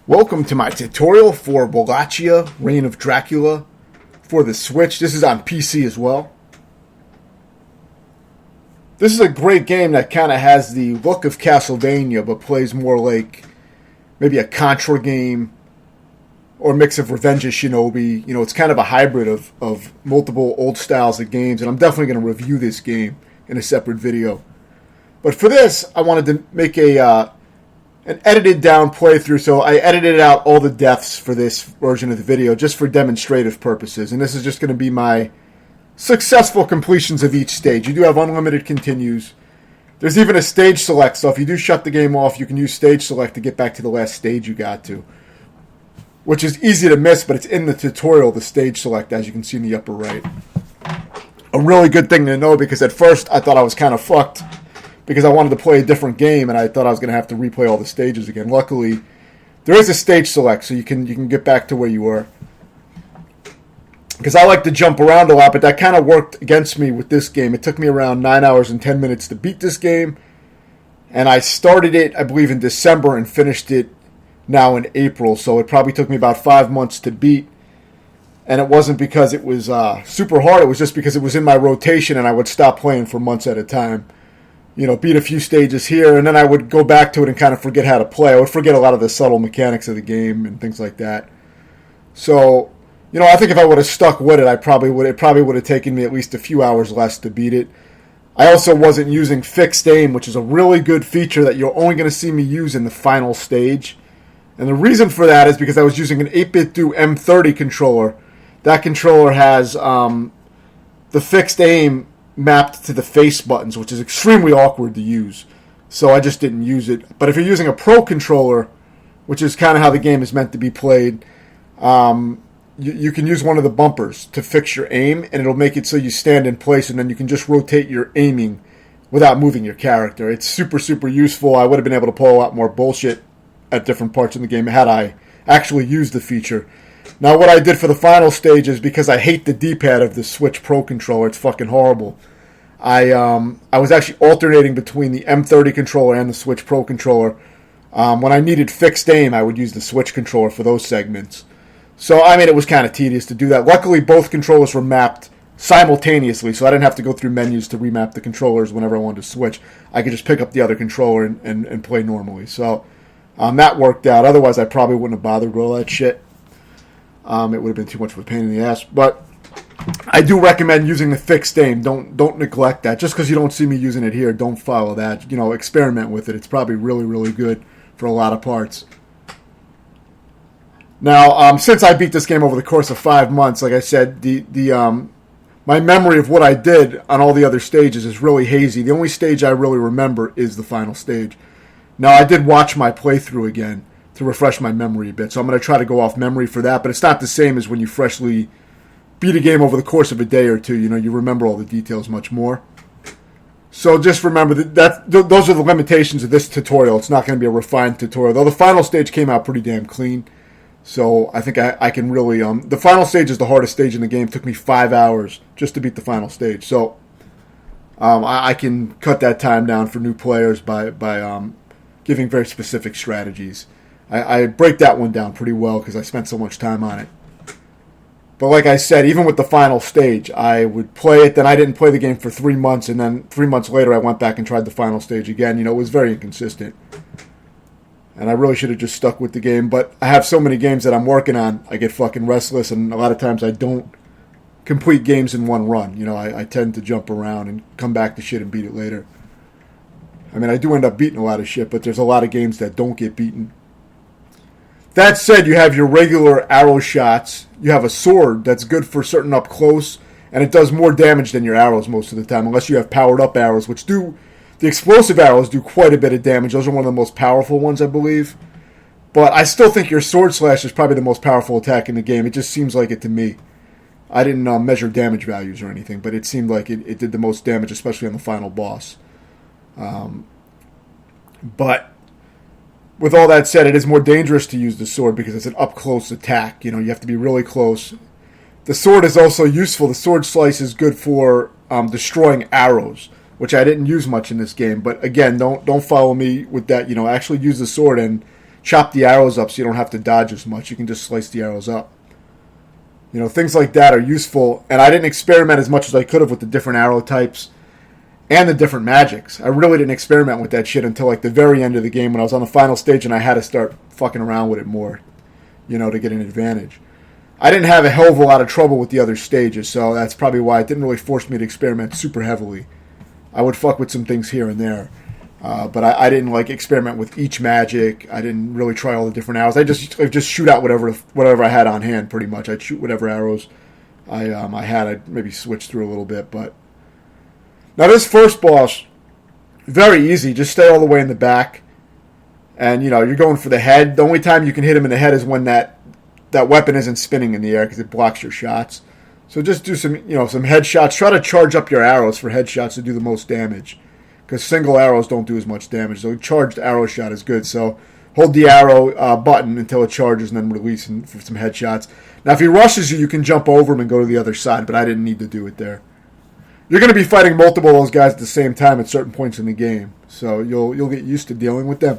Welcome to my tutorial for Wallachia, Reign of Dracula for the Switch. This is on PC as well. This is a great game that kind of has the look of Castlevania, but plays more like maybe a Contra game or a mix of Revenge of Shinobi. You know, it's kind of a hybrid of multiple old styles of games, and I'm definitely going to review this game in a separate video. But for this, I wanted to make an edited down playthrough, so I edited out all the deaths for this version of the video just for demonstrative purposes, and this is just going to be my successful completions of each stage. You do have unlimited continues. There's even a stage select, so if you do shut the game off, you can use stage select to get back to the last stage you got to, which is easy to miss, but it's in the tutorial, the stage select, as you can see in the upper right. A really good thing to know, because at first I thought I was kind of fucked because I wanted to play a different game, and I thought I was going to have to replay all the stages again. Luckily, there is a stage select, so you can get back to where you were. Because I like to jump around a lot, but that kind of worked against me with this game. It took me around 9 hours and 10 minutes to beat this game, and I started it, I believe, in December and finished it now in April, so it probably took me about 5 months to beat. And it wasn't because it was super hard, it was just because it was in my rotation, and I would stop playing for months at a time. You know, beat a few stages here, and then I would go back to it and kind of forget how to play. I would forget a lot of the subtle mechanics of the game and things like that. So, you know, I think if I would have stuck with it, it probably would have taken me at least a few hours less to beat it. I also wasn't using fixed aim, which is a really good feature that you're only going to see me use in the final stage. And the reason for that is because I was using an 8BitDo M30 controller. That controller has the fixed aim mapped to the face buttons, which is extremely awkward to use. So I just didn't use it. But if you're using a Pro controller, which is kind of how the game is meant to be played, you can use one of the bumpers to fix your aim, and it'll make it so you stand in place, and then you can just rotate your aiming without moving your character. It's super, super useful. I would have been able to pull a lot more bullshit at different parts in the game had I actually used the feature. Now, what I did for the final stage is, because I hate the D-pad of the Switch Pro controller, it's fucking horrible. I was actually alternating between the M30 controller and the Switch Pro controller. When I needed fixed aim, I would use the Switch controller for those segments. So, I mean, it was kind of tedious to do that. Luckily, both controllers were mapped simultaneously, so I didn't have to go through menus to remap the controllers whenever I wanted to switch. I could just pick up the other controller and play normally. So, that worked out. Otherwise, I probably wouldn't have bothered with all that shit. It would have been too much of a pain in the ass. But I do recommend using the fixed aim. Don't neglect that. Just because you don't see me using it here, don't follow that. You know, experiment with it. It's probably really, really good for a lot of parts. Now, since I beat this game over the course of 5 months, like I said, my memory of what I did on all the other stages is really hazy. The only stage I really remember is the final stage. Now, I did watch my playthrough again to refresh my memory a bit, so I'm going to try to go off memory for that, but it's not the same as when you freshly beat a game over the course of a day or two. You know, you remember all the details much more. So just remember that those are the limitations of this tutorial. It's not going to be a refined tutorial, though the final stage came out pretty damn clean. So I think I can really... the final stage is the hardest stage in the game. It took me 5 hours just to beat the final stage. So I can cut that time down for new players by giving very specific strategies. I break that one down pretty well because I spent so much time on it. But like I said, even with the final stage, I would play it, then I didn't play the game for 3 months, and then 3 months later I went back and tried the final stage again. You know, it was very inconsistent. And I really should have just stuck with the game, but I have so many games that I'm working on, I get fucking restless, and a lot of times I don't complete games in one run. You know, I tend to jump around and come back to shit and beat it later. I mean, I do end up beating a lot of shit, but there's a lot of games that don't get beaten. That said, you have your regular arrow shots. You have a sword that's good for certain up close, and it does more damage than your arrows most of the time, unless you have powered up arrows, which do... The explosive arrows do quite a bit of damage. Those are one of the most powerful ones, I believe. But I still think your sword slash is probably the most powerful attack in the game. It just seems like it to me. I didn't measure damage values or anything, but it seemed like it did the most damage, especially on the final boss. But with all that said, it is more dangerous to use the sword because it's an up-close attack. You know, you have to be really close. The sword is also useful. The sword slice is good for destroying arrows, which I didn't use much in this game. But again, don't follow me with that. You know, actually use the sword and chop the arrows up so you don't have to dodge as much. You can just slice the arrows up. Things like that are useful, and I didn't experiment as much as I could have with the different arrow types and the different magics. I really didn't experiment with that shit until like the very end of the game when I was on the final stage and I had to start fucking around with it more, to get an advantage. I didn't have a hell of a lot of trouble with the other stages, so that's probably why it didn't really force me to experiment super heavily. I would fuck with some things here and there, but I didn't like experiment with each magic. I didn't really try all the different arrows. I just shoot out whatever I had on hand, pretty much. I'd shoot whatever arrows I had. I'd maybe switch through a little bit, but now this first boss, very easy. Just stay all the way in the back, and you're going for the head. The only time you can hit him in the head is when that weapon isn't spinning in the air because it blocks your shots. So just do some headshots. Try to charge up your arrows for headshots to do the most damage, because single arrows don't do as much damage. So charged arrow shot is good. So hold the arrow button until it charges and then release for some headshots. Now if he rushes you, you can jump over him and go to the other side, but I didn't need to do it there. You're going to be fighting multiple of those guys at the same time at certain points in the game, so you'll get used to dealing with them.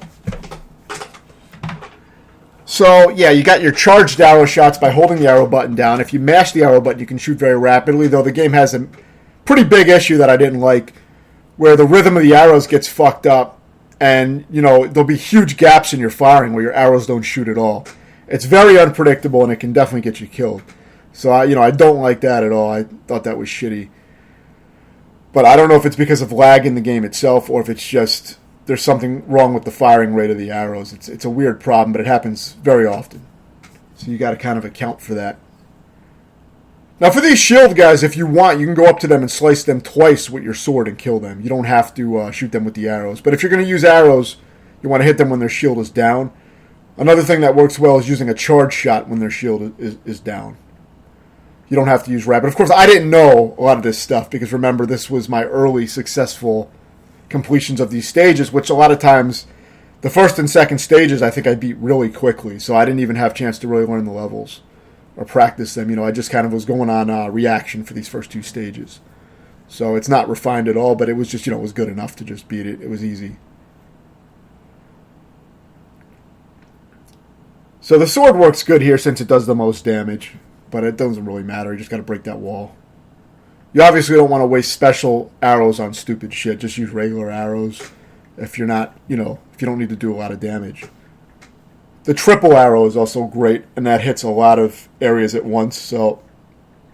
So, yeah, you got your charged arrow shots by holding the arrow button down. If you mash the arrow button, you can shoot very rapidly, though the game has a pretty big issue that I didn't like, where the rhythm of the arrows gets fucked up, and, there'll be huge gaps in your firing where your arrows don't shoot at all. It's very unpredictable, and it can definitely get you killed. So, I don't like that at all. I thought that was shitty. But I don't know if it's because of lag in the game itself or if it's just there's something wrong with the firing rate of the arrows. It's a weird problem, but it happens very often. So you got to kind of account for that. Now for these shield guys, if you want, you can go up to them and slice them twice with your sword and kill them. You don't have to shoot them with the arrows. But if you're going to use arrows, you want to hit them when their shield is down. Another thing that works well is using a charge shot when their shield is down. You don't have to use rapid. Of course, I didn't know a lot of this stuff because, remember, this was my early successful completions of these stages, which a lot of times, the first and second stages, I think I beat really quickly. So I didn't even have a chance to really learn the levels or practice them. I just kind of was going on reaction for these first two stages. So it's not refined at all, but it was just, it was good enough to just beat it. It was easy. So the sword works good here since it does the most damage. But it doesn't really matter. You just got to break that wall. You obviously don't want to waste special arrows on stupid shit. Just use regular arrows if you're not, if you don't need to do a lot of damage. The triple arrow is also great, and that hits a lot of areas at once, so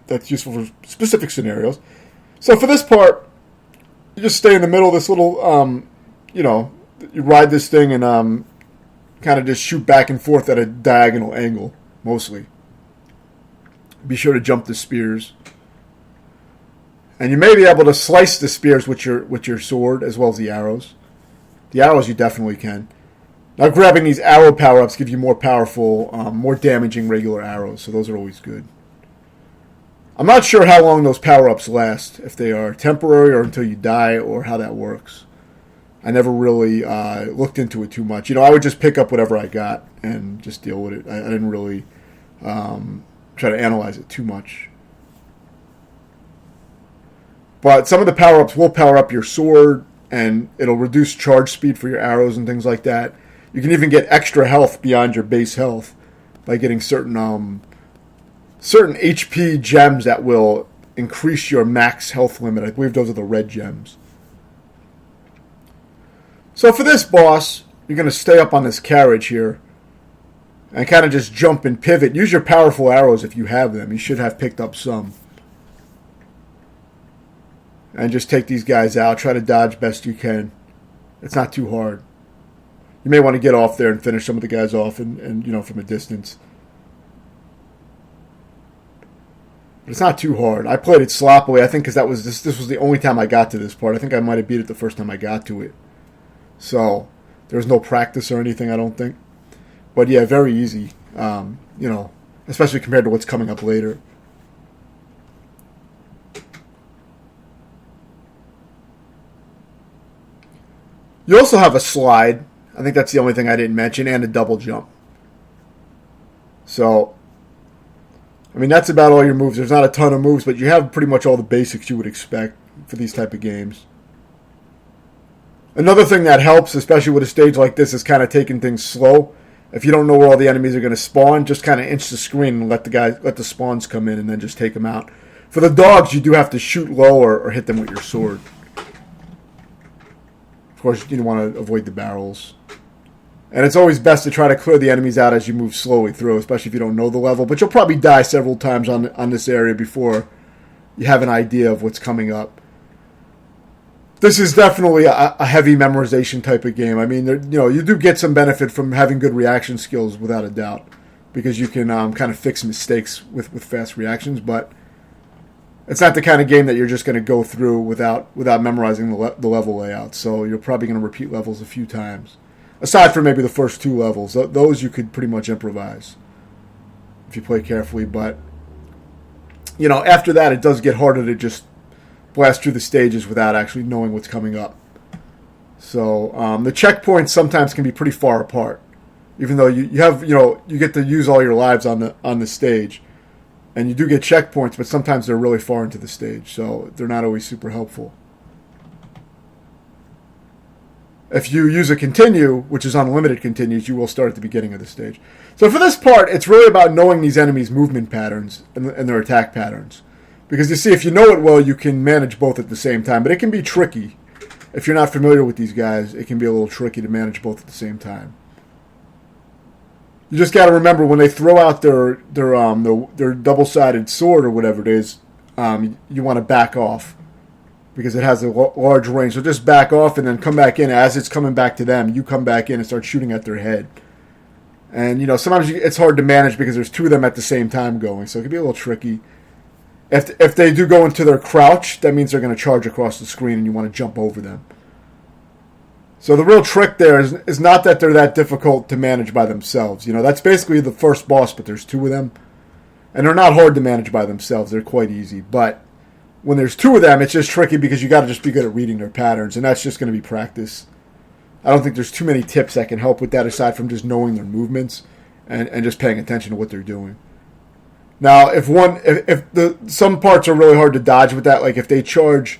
that's useful for specific scenarios. So for this part, you just stay in the middle of this little, you ride this thing and kind of just shoot back and forth at a diagonal angle, mostly. Be sure to jump the spears. And you may be able to slice the spears with your sword as well as the arrows. The arrows you definitely can. Now grabbing these arrow power-ups give you more powerful, more damaging regular arrows, so those are always good. I'm not sure how long those power-ups last, if they are temporary or until you die, or how that works. I never really looked into it too much. I would just pick up whatever I got and just deal with it. I didn't really try to analyze it too much. But some of the power-ups will power up your sword, and it'll reduce charge speed for your arrows and things like that. You can even get extra health beyond your base health by getting certain HP gems that will increase your max health limit. I believe those are the red gems. So for this boss, you're going to stay up on this carriage here and kind of just jump and pivot. Use your powerful arrows if you have them. You should have picked up some. And just take these guys out. Try to dodge best you can. It's not too hard. You may want to get off there and finish some of the guys off and from a distance. But it's not too hard. I played it sloppily, I think, because this was the only time I got to this part. I think I might have beat it the first time I got to it. So there was no practice or anything, I don't think. But yeah, very easy, especially compared to what's coming up later. You also have a slide. I think that's the only thing I didn't mention, and a double jump. So, that's about all your moves. There's not a ton of moves, but you have pretty much all the basics you would expect for these type of games. Another thing that helps, especially with a stage like this, is kind of taking things slow If you don't know where all the enemies are going to spawn, just kind of inch the screen and let the spawns come in and then just take them out. For the dogs, you do have to shoot low or hit them with your sword. Of course, you want to avoid the barrels. And it's always best to try to clear the enemies out as you move slowly through, especially if you don't know the level. But you'll probably die several times on this area before you have an idea of what's coming up. This is definitely a heavy memorization type of game. I mean, you do get some benefit from having good reaction skills, without a doubt, because you can kind of fix mistakes with fast reactions. But it's not the kind of game that you're just going to go through without memorizing the level layout. So you're probably going to repeat levels a few times. Aside from maybe the first 2 levels. Those you could pretty much improvise if you play carefully. But, after that, it does get harder to just blast through the stages without actually knowing what's coming up. So the checkpoints sometimes can be pretty far apart. Even though you get to use all your lives on the stage. And you do get checkpoints, but sometimes they're really far into the stage. So they're not always super helpful. If you use a continue, which is unlimited continues, you will start at the beginning of the stage. So for this part, it's really about knowing these enemies' movement patterns and their attack patterns. Because you see, if you know it well, you can manage both at the same time. But it can be tricky. If you're not familiar with these guys, it can be a little tricky to manage both at the same time. You just got to remember, when they throw out their double-sided sword or whatever it is, you want to back off. Because it has a large range. So just back off and then come back in. As it's coming back to them, you come back in and start shooting at their head. And, sometimes it's hard to manage because there's 2 of them at the same time going. So it can be a little tricky. If they do go into their crouch, that means they're going to charge across the screen and you want to jump over them. So the real trick there is not that they're that difficult to manage by themselves. That's basically the first boss, but there's 2 of them. And they're not hard to manage by themselves. They're quite easy. But when there's 2 of them, it's just tricky because you got to just be good at reading their patterns, and that's just going to be practice. I don't think there's too many tips that can help with that aside from just knowing their movements and just paying attention to what they're doing. Now, some parts are really hard to dodge with that, like if they charge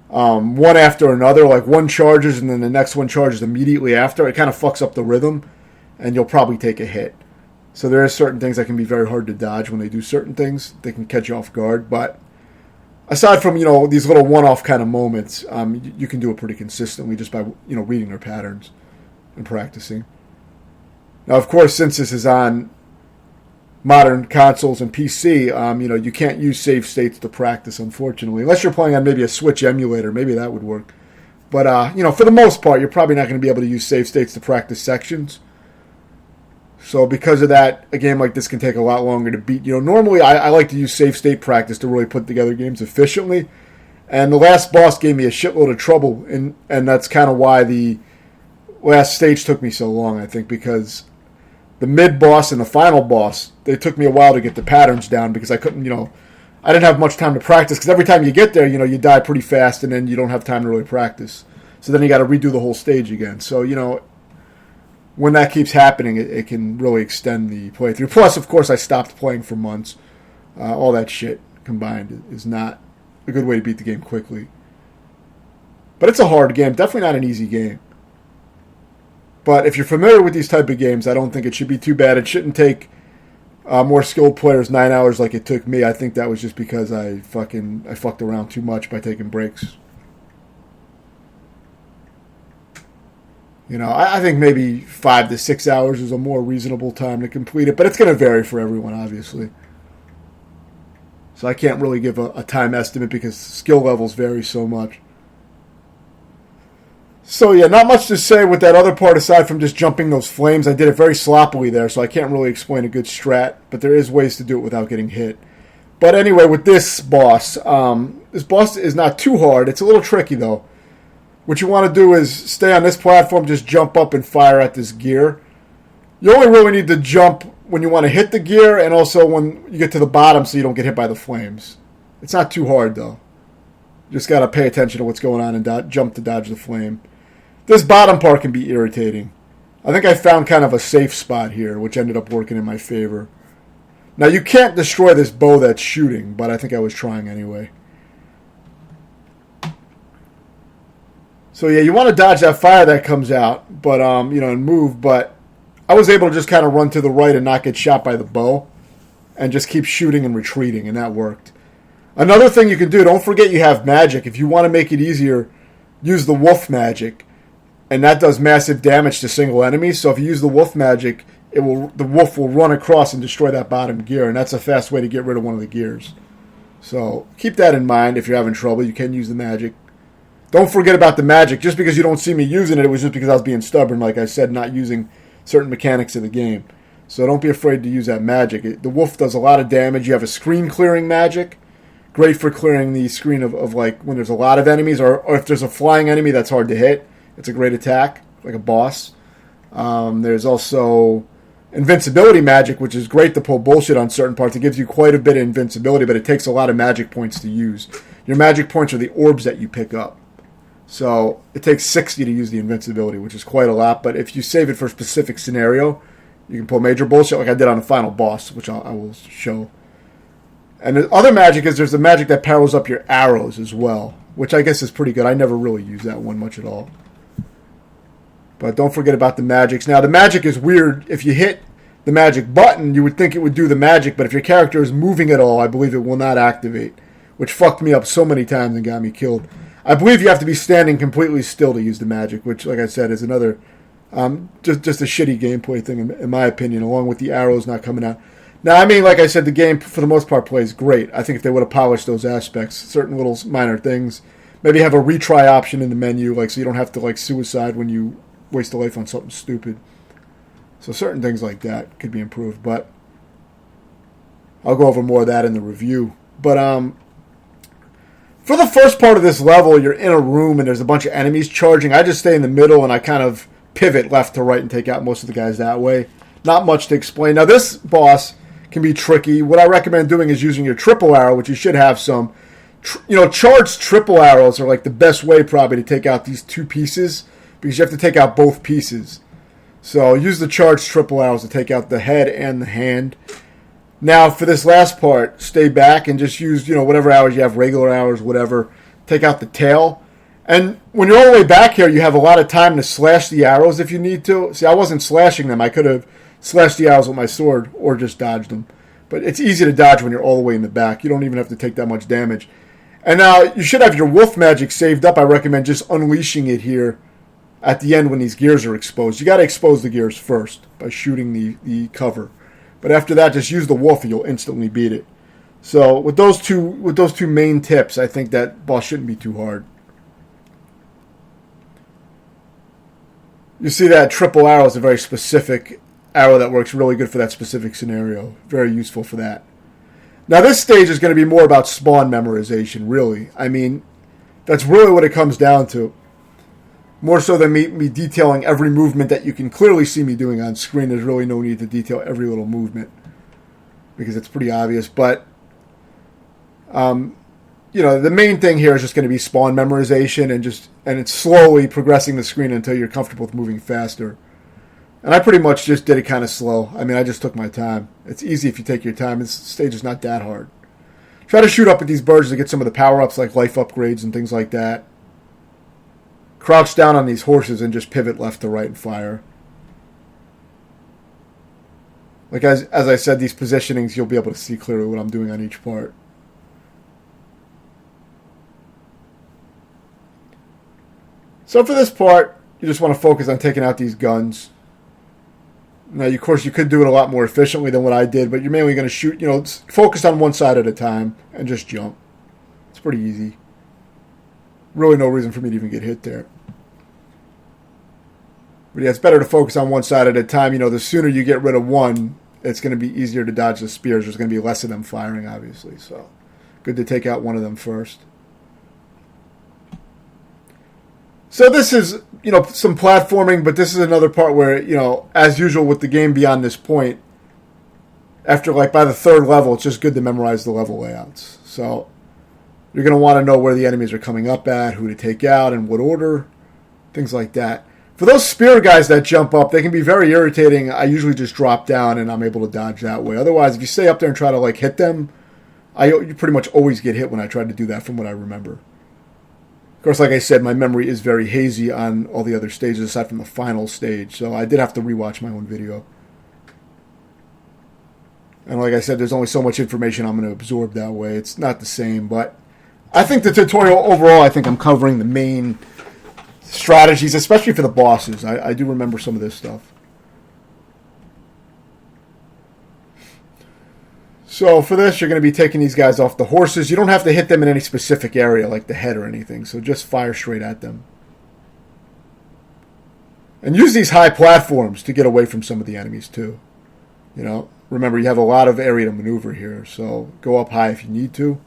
one after another, like one charges and then the next one charges immediately after, it kind of fucks up the rhythm, and you'll probably take a hit. So there are certain things that can be very hard to dodge when they do certain things. They can catch you off guard, but aside from, these little one-off kind of moments, you can do it pretty consistently just by, reading their patterns and practicing. Now, of course, since this is on modern consoles and PC, you can't use save states to practice, unfortunately. Unless you're playing on maybe a Switch emulator, maybe that would work. But, for the most part, you're probably not going to be able to use save states to practice sections. So because of that, a game like this can take a lot longer to beat. Normally I like to use save state practice to really put together games efficiently. And the last boss gave me a shitload of trouble, and that's kind of why the last stage took me so long, I think, because the mid-boss and the final boss, they took me a while to get the patterns down because I couldn't, I didn't have much time to practice because every time you get there, you die pretty fast and then you don't have time to really practice. So then you got to redo the whole stage again. So, when that keeps happening, it can really extend the playthrough. Plus, of course, I stopped playing for months. All that shit combined is not a good way to beat the game quickly. But it's a hard game. Definitely not an easy game. But if you're familiar with these type of games, I don't think it should be too bad. It shouldn't take more skilled players 9 hours like it took me. I think that was just because I fucked around too much by taking breaks. I think maybe 5 to 6 hours is a more reasonable time to complete it, but it's going to vary for everyone, obviously. So I can't really give a time estimate because skill levels vary so much. So yeah, not much to say with that other part aside from just jumping those flames. I did it very sloppily there, so I can't really explain a good strat, but there is ways to do it without getting hit. But anyway, with this boss is not too hard. It's a little tricky, though. What you want to do is stay on this platform, just jump up and fire at this gear. You only really need to jump when you want to hit the gear and also when you get to the bottom so you don't get hit by the flames. It's not too hard, though. You just got to pay attention to what's going on and jump to dodge the flame. This bottom part can be irritating. I think I found kind of a safe spot here, which ended up working in my favor. Now, you can't destroy this bow that's shooting, but I think I was trying anyway. So yeah, you want to dodge that fire that comes out, but and move. But I was able to just kind of run to the right and not get shot by the bow and just keep shooting and retreating, and that worked. Another thing you can do, don't forget you have magic. If you want to make it easier, use the wolf magic, and that does massive damage to single enemies. So if you use the wolf magic, the wolf will run across and destroy that bottom gear, and that's a fast way to get rid of one of the gears. So keep that in mind. If you're having trouble, you can use the magic. Don't forget about the magic. Just because you don't see me using it, it was just because I was being stubborn, like I said, not using certain mechanics of the game. So don't be afraid to use that magic. The wolf does a lot of damage. You have a screen clearing magic. Great for clearing the screen of like when there's a lot of enemies, or if there's a flying enemy that's hard to hit. It's a great attack, like a boss. There's also invincibility magic, which is great to pull bullshit on certain parts. It gives you quite a bit of invincibility, but it takes a lot of magic points to use. Your magic points are the orbs that you pick up. So it takes 60 to use the invincibility, which is quite a lot. But if you save it for a specific scenario, you can pull major bullshit like I did on the final boss, which I will show. And the other magic is there's the magic that powers up your arrows as well, which I guess is pretty good. I never really use that one much at all. But don't forget about the magics. Now, the magic is weird. If you hit the magic button, you would think it would do the magic, but if your character is moving at all, I believe it will not activate, which fucked me up so many times and got me killed. I believe you have to be standing completely still to use the magic, which, like I said, is another just a shitty gameplay thing, in my opinion, along with the arrows not coming out. Now, I mean, like I said, the game, for the most part, plays great. I think if they would have polished those aspects, certain little minor things, maybe have a retry option in the menu, like so you don't have to, like, suicide when you waste a life on something stupid. So certain things like that could be improved, but I'll go over more of that in the review. But for the first part of this level, you're in a room and there's a bunch of enemies charging. I just stay in the middle and I kind of pivot left to right and take out most of the guys that way. Not much to explain. Now, this boss can be tricky. What I recommend doing is using your triple arrow, which you should have some. Charged triple arrows are like the best way probably to take out these two pieces, because you have to take out both pieces. So use the charged triple arrows to take out the head and the hand. Now, for this last part, stay back and just use, whatever arrows you have, regular arrows, whatever. Take out the tail. And when you're all the way back here, you have a lot of time to slash the arrows if you need to. See, I wasn't slashing them. I could have slashed the arrows with my sword or just dodged them. But it's easy to dodge when you're all the way in the back. You don't even have to take that much damage. And now, you should have your wolf magic saved up. I recommend just unleashing it here at the end when these gears are exposed. You got to expose the gears first by shooting the cover. But after that, just use the wolf and you'll instantly beat it. So with those two main tips, I think that boss shouldn't be too hard. You see that triple arrow is a very specific arrow that works really good for that specific scenario. Very useful for that. Now this stage is going to be more about spawn memorization, really. I mean, that's really what it comes down to. More so than me detailing every movement that you can clearly see me doing on screen. There's really no need to detail every little movement because it's pretty obvious. But, the main thing here is just going to be spawn memorization and it's slowly progressing the screen until you're comfortable with moving faster. And I pretty much just did it kind of slow. I mean, I just took my time. It's easy if you take your time. This stage is not that hard. Try to shoot up at these birds to get some of the power-ups like life upgrades and things like that. Crouch down on these horses and just pivot left to right and fire. Like as I said, these positionings, you'll be able to see clearly what I'm doing on each part. So for this part, you just want to focus on taking out these guns. Now, of course, you could do it a lot more efficiently than what I did, but you're mainly going to shoot, focus on one side at a time and just jump. It's pretty easy. Really no reason for me to even get hit there. But yeah, it's better to focus on one side at a time. The sooner you get rid of one, it's going to be easier to dodge the spears. There's going to be less of them firing, obviously. So, good to take out one of them first. So this is, some platforming, but this is another part where, as usual with the game beyond this point, after, by the third level, it's just good to memorize the level layouts. So, you're going to want to know where the enemies are coming up at, who to take out, in what order, things like that. For those spear guys that jump up, they can be very irritating. I usually just drop down and I'm able to dodge that way. Otherwise, if you stay up there and try to hit them, you pretty much always get hit when I try to do that from what I remember. Of course, like I said, my memory is very hazy on all the other stages aside from the final stage, so I did have to rewatch my own video. And like I said, there's only so much information I'm going to absorb that way. It's not the same, but I think the tutorial overall, I think I'm covering the main strategies, especially for the bosses. I do remember some of this stuff. So for this, you're going to be taking these guys off the horses. You don't have to hit them in any specific area, like the head or anything, so just fire straight at them. And use these high platforms to get away from some of the enemies, too. You know, remember, you have a lot of area to maneuver here, so go up high if you need to.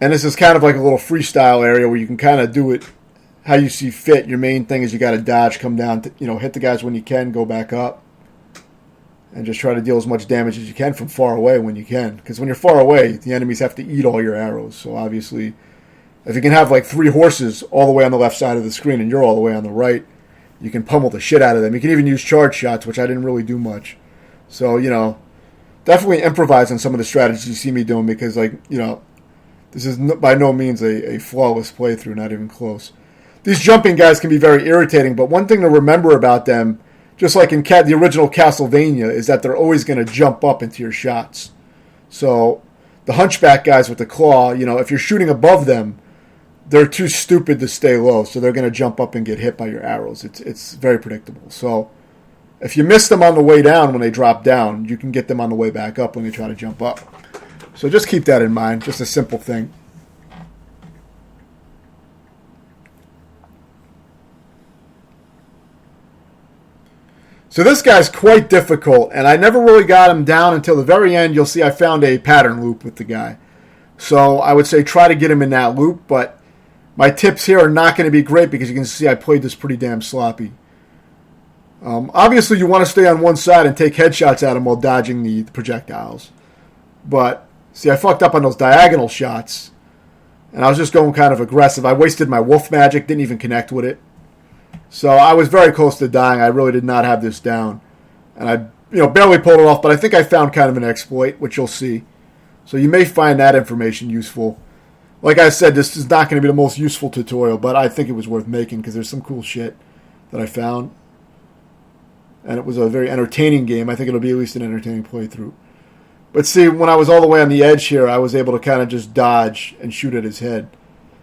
And this is kind of like a little freestyle area where you can kind of do it how you see fit. Your main thing is you got to dodge, come down, hit the guys when you can, go back up. And just try to deal as much damage as you can from far away when you can. Because when you're far away, the enemies have to eat all your arrows. So obviously, if you can have like 3 horses all the way on the left side of the screen and you're all the way on the right, you can pummel the shit out of them. You can even use charge shots, which I didn't really do much. So, definitely improvise on some of the strategies you see me doing because, this is by no means a flawless playthrough, not even close. These jumping guys can be very irritating, but one thing to remember about them, just like in the original Castlevania, is that they're always going to jump up into your shots. So the hunchback guys with the claw, if you're shooting above them, they're too stupid to stay low, so they're going to jump up and get hit by your arrows. It's very predictable. So if you miss them on the way down when they drop down, you can get them on the way back up when they try to jump up. So just keep that in mind. Just a simple thing. So this guy's quite difficult, and I never really got him down until the very end. You'll see I found a pattern loop with the guy. So I would say try to get him in that loop, but my tips here are not going to be great because you can see I played this pretty damn sloppy. Obviously, you want to stay on one side and take headshots at him while dodging the projectiles. But, see, I fucked up on those diagonal shots, and I was just going kind of aggressive. I wasted my wolf magic, didn't even connect with it. So I was very close to dying. I really did not have this down. And I, barely pulled it off, but I think I found kind of an exploit, which you'll see. So you may find that information useful. Like I said, this is not going to be the most useful tutorial, but I think it was worth making because there's some cool shit that I found. And it was a very entertaining game. I think it'll be at least an entertaining playthrough. But see, when I was all the way on the edge here, I was able to kind of just dodge and shoot at his head.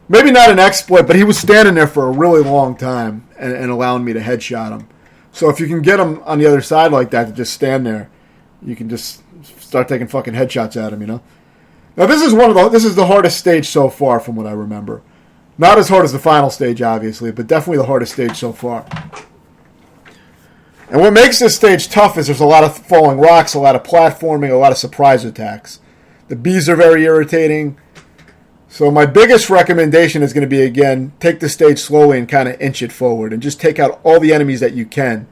Maybe not an exploit, but he was standing there for a really long time and allowing me to headshot him. So if you can get him on the other side like that to just stand there, you can just start taking fucking headshots at him, Now this is the hardest stage so far from what I remember. Not as hard as the final stage, obviously, but definitely the hardest stage so far. And what makes this stage tough is there's a lot of falling rocks, a lot of platforming, a lot of surprise attacks. The bees are very irritating. So my biggest recommendation is going to be, again, take the stage slowly and kind of inch it forward and just take out all the enemies that you can.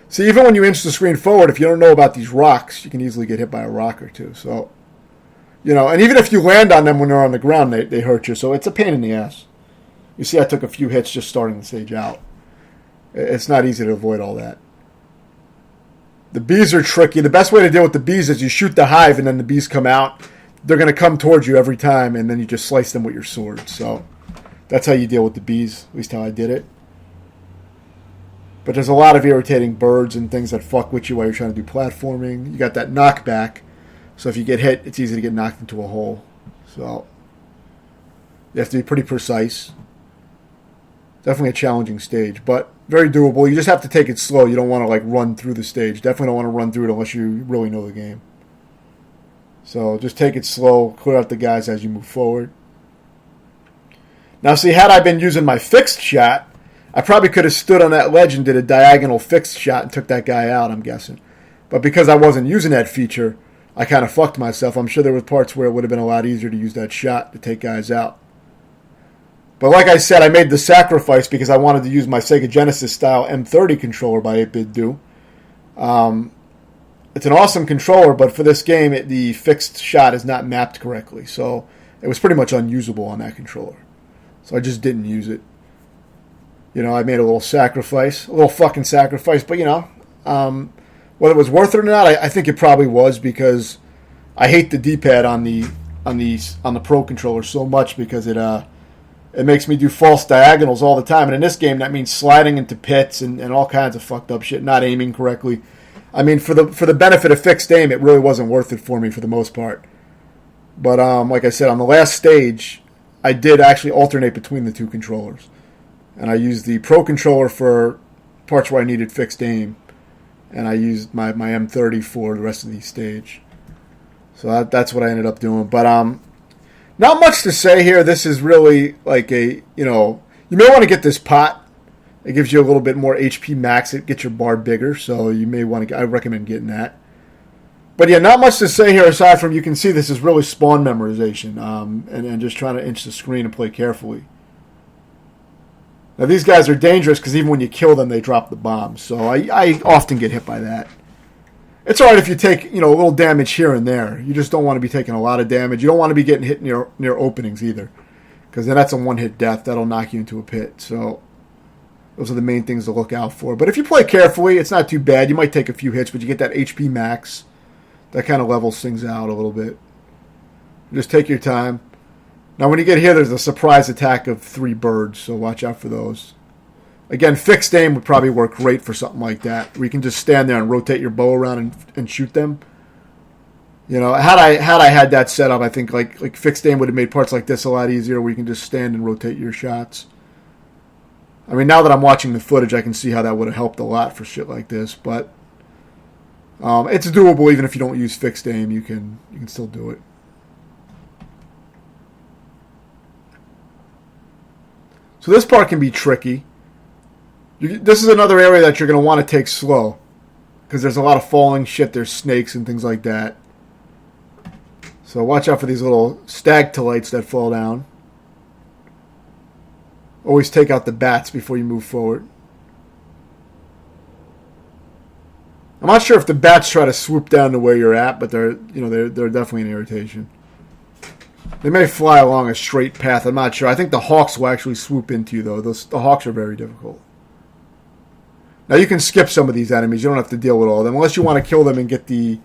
See, even when you inch the screen forward, if you don't know about these rocks, you can easily get hit by a rock or two. So, and even if you land on them when they're on the ground, they hurt you. So it's a pain in the ass. You see, I took a few hits just starting the stage out. It's not easy to avoid all that. The bees are tricky. The best way to deal with the bees is you shoot the hive and then the bees come out. They're going to come towards you every time, and then you just slice them with your sword. So that's how you deal with the bees, at least how I did it. But there's a lot of irritating birds and things that fuck with you while you're trying to do platforming. You got that knockback, so if you get hit, it's easy to get knocked into a hole. So you have to be pretty precise. Definitely a challenging stage, but very doable. You just have to take it slow. You don't want to run through the stage. Definitely don't want to run through it unless you really know the game. So just take it slow, clear out the guys as you move forward. Now see, had I been using my fixed shot, I probably could have stood on that ledge and did a diagonal fixed shot and took that guy out, I'm guessing. But because I wasn't using that feature, I kind of fucked myself. I'm sure there were parts where it would have been a lot easier to use that shot to take guys out. But like I said, I made the sacrifice because I wanted to use my Sega Genesis style M30 controller by 8-Bit Do. It's an awesome controller, but for this game, the fixed shot is not mapped correctly. So it was pretty much unusable on that controller. So I just didn't use it. I made a little sacrifice, a little fucking sacrifice. But, whether it was worth it or not, I think it probably was because I hate the D-pad on the Pro controller so much because it it makes me do false diagonals all the time. And in this game, that means sliding into pits and all kinds of fucked up shit, not aiming correctly. I mean, for the benefit of fixed aim, it really wasn't worth it for me for the most part. But like I said, on the last stage, I did actually alternate between the two controllers. And I used the Pro controller for parts where I needed fixed aim. And I used my M30 for the rest of the stage. So that's what I ended up doing. But not much to say here. This is really like you may want to get this pot. It gives you a little bit more HP max. It gets your bar bigger, so you may want to. I recommend getting that. But yeah, not much to say here aside from you can see this is really spawn memorization and just trying to inch the screen and play carefully. Now these guys are dangerous because even when you kill them, they drop the bombs. So I often get hit by that. It's alright if you take a little damage here and there. You just don't want to be taking a lot of damage. You don't want to be getting hit near openings either, because then that's a one-hit death. That'll knock you into a pit. So those are the main things to look out for. But if you play carefully, it's not too bad. You might take a few hits, but you get that HP max. That kind of levels things out a little bit. Just take your time. Now, when you get here, there's a surprise attack of 3 birds, so watch out for those. Again, fixed aim would probably work great for something like that, where you can just stand there and rotate your bow around and shoot them. Had I had that set up, I think like fixed aim would have made parts like this a lot easier, where you can just stand and rotate your shots. I mean, now that I'm watching the footage, I can see how that would have helped a lot for shit like this, but it's doable even if you don't use fixed aim. You can still do it. So this part can be tricky. This is another area that you're going to want to take slow, because there's a lot of falling shit. There's snakes and things like that. So watch out for these little stalactites that fall down. Always take out the bats before you move forward. I'm not sure if the bats try to swoop down to where you're at, but they're definitely an irritation. They may fly along a straight path. I'm not sure. I think the hawks will actually swoop into you, though. The hawks are very difficult. Now, you can skip some of these enemies. You don't have to deal with all of them. Unless you want to kill them and you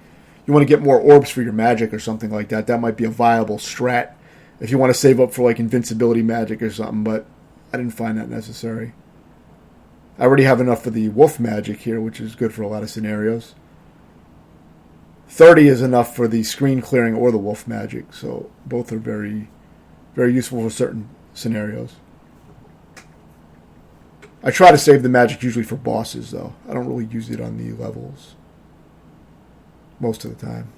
want to get more orbs for your magic or something like that. That might be a viable strat if you want to save up for like invincibility magic or something. But I didn't find that necessary. I already have enough for the wolf magic here, which is good for a lot of scenarios. 30 is enough for the screen clearing or the wolf magic. So both are very, very useful for certain scenarios. I try to save the magic usually for bosses, though. I don't really use it on the levels most of the time.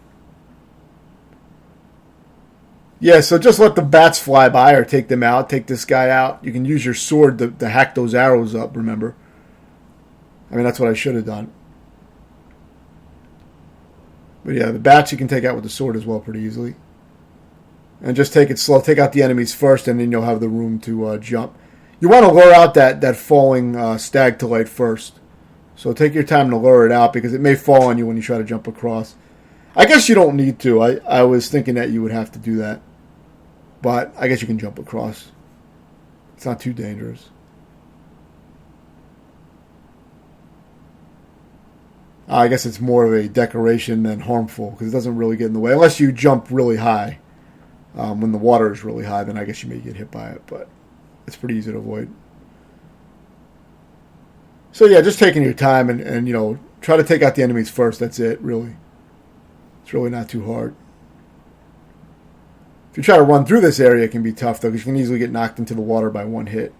Yeah, so just let the bats fly by or take them out. Take this guy out. You can use your sword to hack those arrows up, remember? I mean, that's what I should have done. But yeah, the bats you can take out with the sword as well pretty easily. And just take it slow. Take out the enemies first, and then you'll have the room to jump. You want to lure out that falling stalactite first. So take your time to lure it out, because it may fall on you when you try to jump across. I guess you don't need to. I was thinking that you would have to do that. But I guess you can jump across. It's not too dangerous. I guess it's more of a decoration than harmful, because it doesn't really get in the way. Unless you jump really high. When the water is really high, then I guess you may get hit by it. But it's pretty easy to avoid. So yeah, just taking your time and try to take out the enemies first. That's it, really. It's really not too hard. If you try to run through this area, it can be tough, though, because you can easily get knocked into the water by one hit.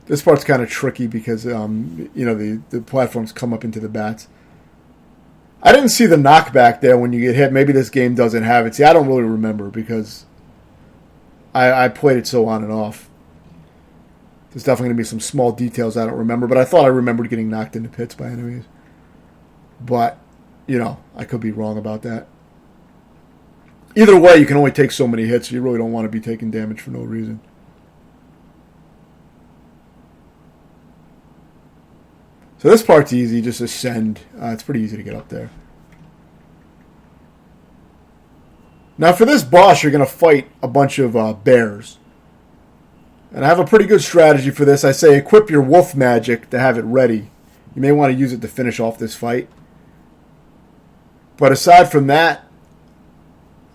This part's kind of tricky because, the platforms come up into the bats. I didn't see the knockback there when you get hit. Maybe this game doesn't have it. See, I don't really remember because I played it so on and off. There's definitely going to be some small details I don't remember, but I thought I remembered getting knocked into pits by enemies. But, I could be wrong about that. Either way, you can only take so many hits, so you really don't want to be taking damage for no reason. So this part's easy, just ascend. It's pretty easy to get up there. Now for this boss, you're going to fight a bunch of bears. And I have a pretty good strategy for this. I say equip your wolf magic to have it ready. You may want to use it to finish off this fight. But aside from that,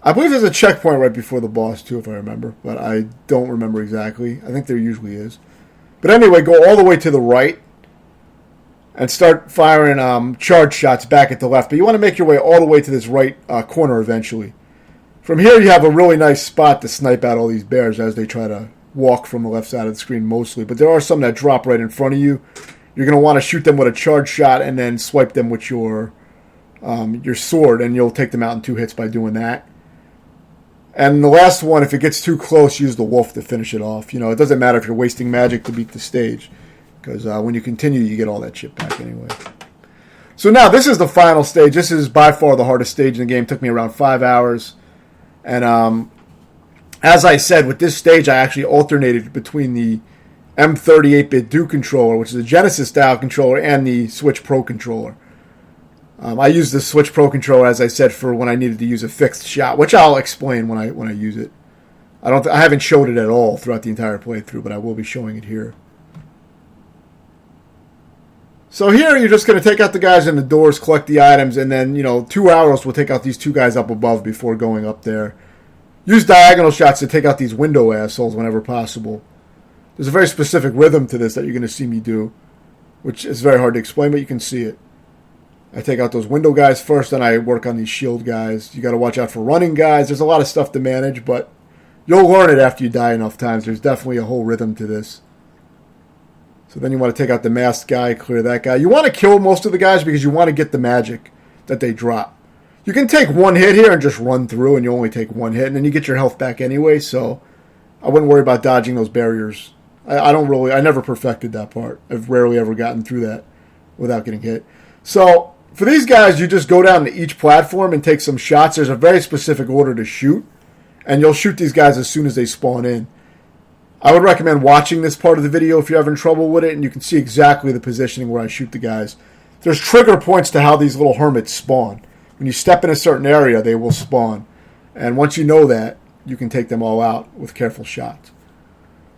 I believe there's a checkpoint right before the boss, too, if I remember. But I don't remember exactly. I think there usually is. But anyway, go all the way to the right and start firing charge shots back at the left. But you want to make your way all the way to this right corner eventually. From here, you have a really nice spot to snipe out all these bears as they try to walk from the left side of the screen mostly. But there are some that drop right in front of you. You're going to want to shoot them with a charge shot and then swipe them with your sword, and you'll take them out in 2 hits by doing that. And the last one, if it gets too close, use the wolf to finish it off. It doesn't matter if you're wasting magic to beat the stage, because when you continue, you get all that shit back anyway. So now, this is the final stage. This is by far the hardest stage in the game. It took me around 5 hours. And as I said, with this stage, I actually alternated between the M38-bit Duke controller, which is a Genesis-style controller, and the Switch Pro controller. I use the Switch Pro controller, as I said, for when I needed to use a fixed shot, which I'll explain when I use it. I haven't showed it at all throughout the entire playthrough, but I will be showing it here. So here, you're just going to take out the guys in the doors, collect the items, and then 2 arrows will take out these 2 guys up above before going up there. Use diagonal shots to take out these window assholes whenever possible. There's a very specific rhythm to this that you're going to see me do, which is very hard to explain, but you can see it. I take out those window guys first, then I work on these shield guys. You got to watch out for running guys. There's a lot of stuff to manage, but you'll learn it after you die enough times. There's definitely a whole rhythm to this. So then you want to take out the masked guy, clear that guy. You want to kill most of the guys because you want to get the magic that they drop. You can take 1 hit here and just run through, and you only take 1 hit, and then you get your health back anyway, so I wouldn't worry about dodging those barriers. I never perfected that part. I've rarely ever gotten through that without getting hit. So for these guys, you just go down to each platform and take some shots. There's a very specific order to shoot, and you'll shoot these guys as soon as they spawn in. I would recommend watching this part of the video if you're having trouble with it, and you can see exactly the positioning where I shoot the guys. There's trigger points to how these little hermits spawn. When you step in a certain area, they will spawn. And once you know that, you can take them all out with careful shots.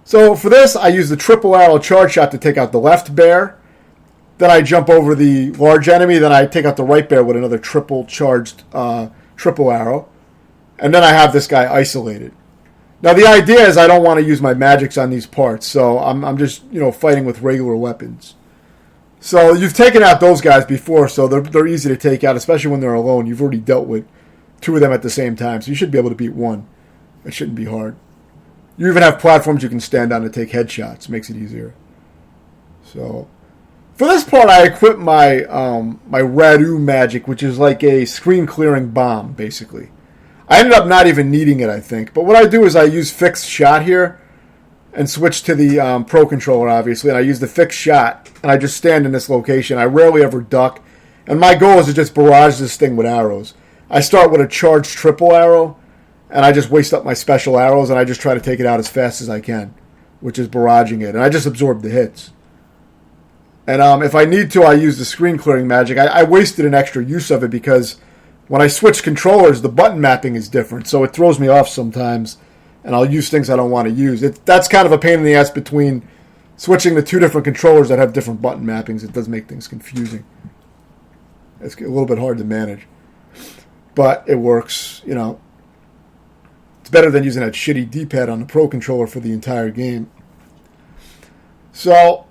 So for this, I use the triple arrow charge shot to take out the left bear. Then I jump over the large enemy. Then I take out the right bear with another triple charged triple arrow. And then I have this guy isolated. Now the idea is I don't want to use my magics on these parts, so I'm just fighting with regular weapons. So you've taken out those guys before, so they're easy to take out, especially when they're alone. You've already dealt with 2 of them at the same time, so you should be able to beat 1. It shouldn't be hard. You even have platforms you can stand on to take headshots. Makes it easier. So for this part, I equip my my Radu magic, which is like a screen clearing bomb, basically. I ended up not even needing it, I think. But what I do is I use fixed shot here and switch to the Pro controller, obviously. And I use the fixed shot, and I just stand in this location. I rarely ever duck. And my goal is to just barrage this thing with arrows. I start with a charged triple arrow, and I just waste up my special arrows, and I just try to take it out as fast as I can, which is barraging it. And I just absorb the hits. And if I need to, I use the screen clearing magic. I wasted an extra use of it because when I switch controllers, the button mapping is different, so it throws me off sometimes, and I'll use things I don't want to use. That's kind of a pain in the ass between switching the 2 different controllers that have different button mappings. It does make things confusing. It's a little bit hard to manage, but it works. It's better than using that shitty D-pad on the Pro controller for the entire game. So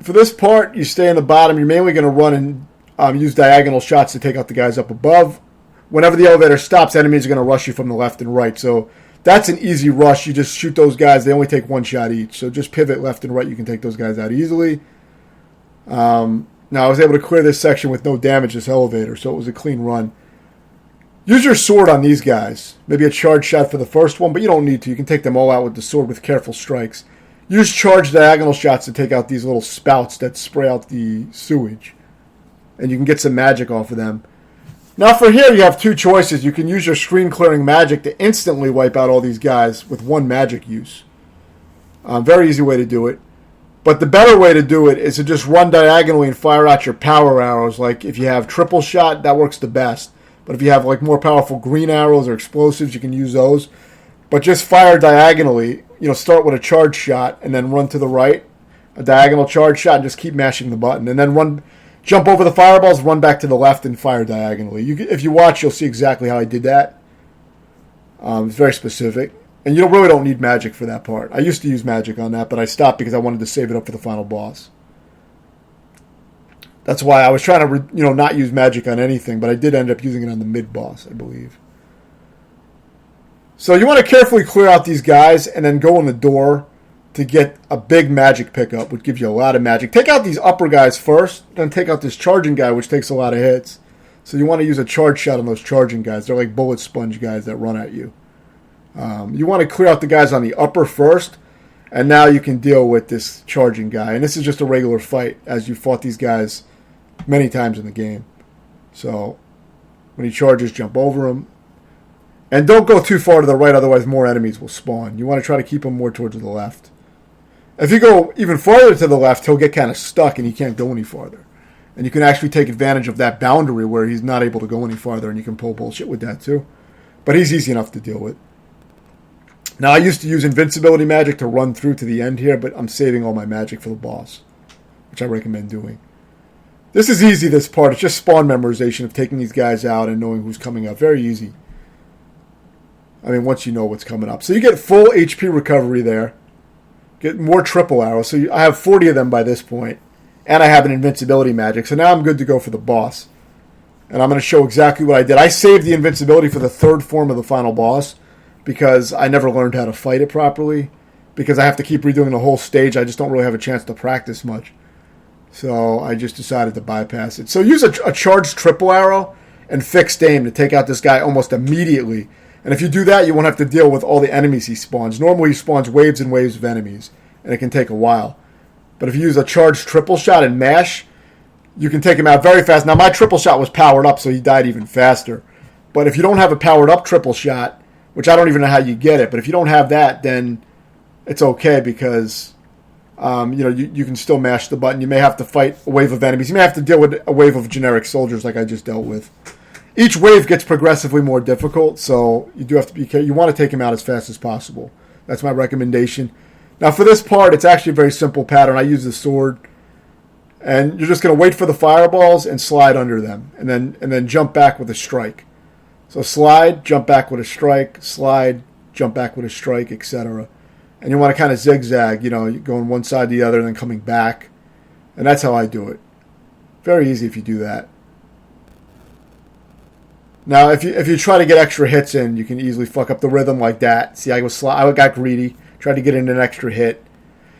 for this part, you stay in the bottom. You're mainly going to run and use diagonal shots to take out the guys up above. Whenever the elevator stops, enemies are going to rush you from the left and right. So that's an easy rush. You just shoot those guys. They only take 1 shot each. So just pivot left and right. You can take those guys out easily. Now, I was able to clear this section with no damage, this elevator, so it was a clean run. Use your sword on these guys. Maybe a charge shot for the first one, but you don't need to. You can take them all out with the sword with careful strikes. Use charged diagonal shots to take out these little spouts that spray out the sewage. And you can get some magic off of them. Now for here, you have 2 choices. You can use your screen clearing magic to instantly wipe out all these guys with 1 magic use. Very easy way to do it. But the better way to do it is to just run diagonally and fire out your power arrows. Like if you have triple shot, that works the best. But if you have like more powerful green arrows or explosives, you can use those. But just fire diagonally. Start with a charge shot and then run to the right. A diagonal charge shot and just keep mashing the button. And then jump over the fireballs, run back to the left and fire diagonally. If you watch, you'll see exactly how I did that. It's very specific. And you really don't need magic for that part. I used to use magic on that, but I stopped because I wanted to save it up for the final boss. That's why I was trying to, not use magic on anything, but I did end up using it on the mid-boss, I believe. So you want to carefully clear out these guys and then go in the door to get a big magic pickup, which gives you a lot of magic. Take out these upper guys first, then take out this charging guy, which takes a lot of hits. So you want to use a charge shot on those charging guys. They're like bullet sponge guys that run at you. You want to clear out the guys on the upper first, and now you can deal with this charging guy. And this is just a regular fight, as you fought these guys many times in the game. So when he charges, jump over him. And don't go too far to the right, otherwise more enemies will spawn. You want to try to keep him more towards the left. If you go even farther to the left, he'll get kind of stuck and he can't go any farther. And you can actually take advantage of that boundary where he's not able to go any farther, and you can pull bullshit with that too. But he's easy enough to deal with. Now, I used to use invincibility magic to run through to the end here, but I'm saving all my magic for the boss, which I recommend doing. This is easy, this part. It's just spawn memorization of taking these guys out and knowing who's coming up. Very easy. I mean, once you know what's coming up. So you get full HP recovery there. Get more triple arrows. So I have 40 of them by this point. And I have an invincibility magic. So now I'm good to go for the boss. And I'm going to show exactly what I did. I saved the invincibility for the third form of the final boss, because I never learned how to fight it properly. Because I have to keep redoing the whole stage. I just don't really have a chance to practice much. So I just decided to bypass it. So use a charged triple arrow and fixed aim to take out this guy almost immediately. And if you do that, you won't have to deal with all the enemies he spawns. Normally he spawns waves and waves of enemies, and it can take a while. But if you use a charged triple shot and mash, you can take him out very fast. Now my triple shot was powered up, so he died even faster. But if you don't have a powered up triple shot, which I don't even know how you get it, but if you don't have that, then it's okay, because you can still mash the button. You may have to fight a wave of enemies. You may have to deal with a wave of generic soldiers like I just dealt with. Each wave gets progressively more difficult, so you do have to be careful. You want to take him out as fast as possible. That's my recommendation. Now for this part, it's actually a very simple pattern. I use the sword, and you're just going to wait for the fireballs and slide under them, and then jump back with a strike. So slide, jump back with a strike, slide, jump back with a strike, etc. And you want to kind of zigzag, going one side to the other and then coming back. And that's how I do it. Very easy if you do that. Now, if you try to get extra hits in, you can easily fuck up the rhythm like that. See, I got greedy, tried to get in an extra hit.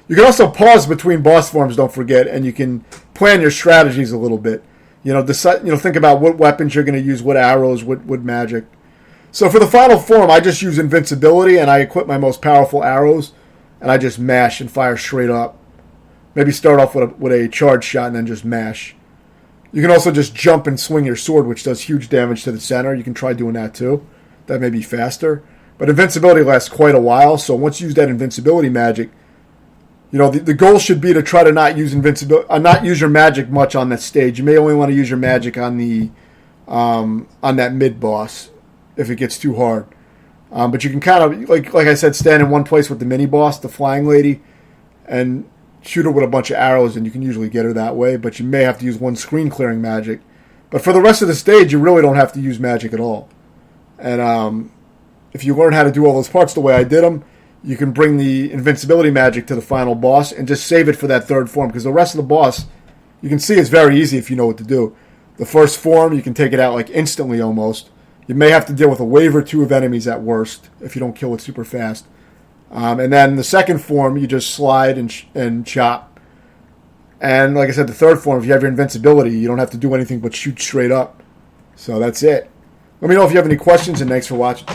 You can also pause between boss forms, don't forget, and you can plan your strategies a little bit. Think about what weapons you're going to use, what arrows, what magic. So for the final form, I just use invincibility, and I equip my most powerful arrows, and I just mash and fire straight up. Maybe start off with a charge shot and then just mash. You can also just jump and swing your sword, which does huge damage to the center. You can try doing that too. That may be faster. But invincibility lasts quite a while, so once you use that invincibility magic, the goal should be to try to not use not use your magic much on that stage. You may only want to use your magic on that mid boss if it gets too hard. But you can kind of, like I said, stand in one place with the mini boss, the flying lady, and shoot her with a bunch of arrows, and you can usually get her that way. But you may have to use one screen clearing magic. But for the rest of the stage, you really don't have to use magic at all. And if you learn how to do all those parts the way I did them, you can bring the invincibility magic to the final boss and just save it for that third form, because the rest of the boss, you can see it's very easy if you know what to do. The first form, you can take it out like instantly almost. You may have to deal with a wave or two of enemies at worst if you don't kill it super fast. And then the second form, you just slide and chop. And like I said, the third form, if you have your invincibility, you don't have to do anything but shoot straight up. So that's it. Let me know if you have any questions, and thanks for watching.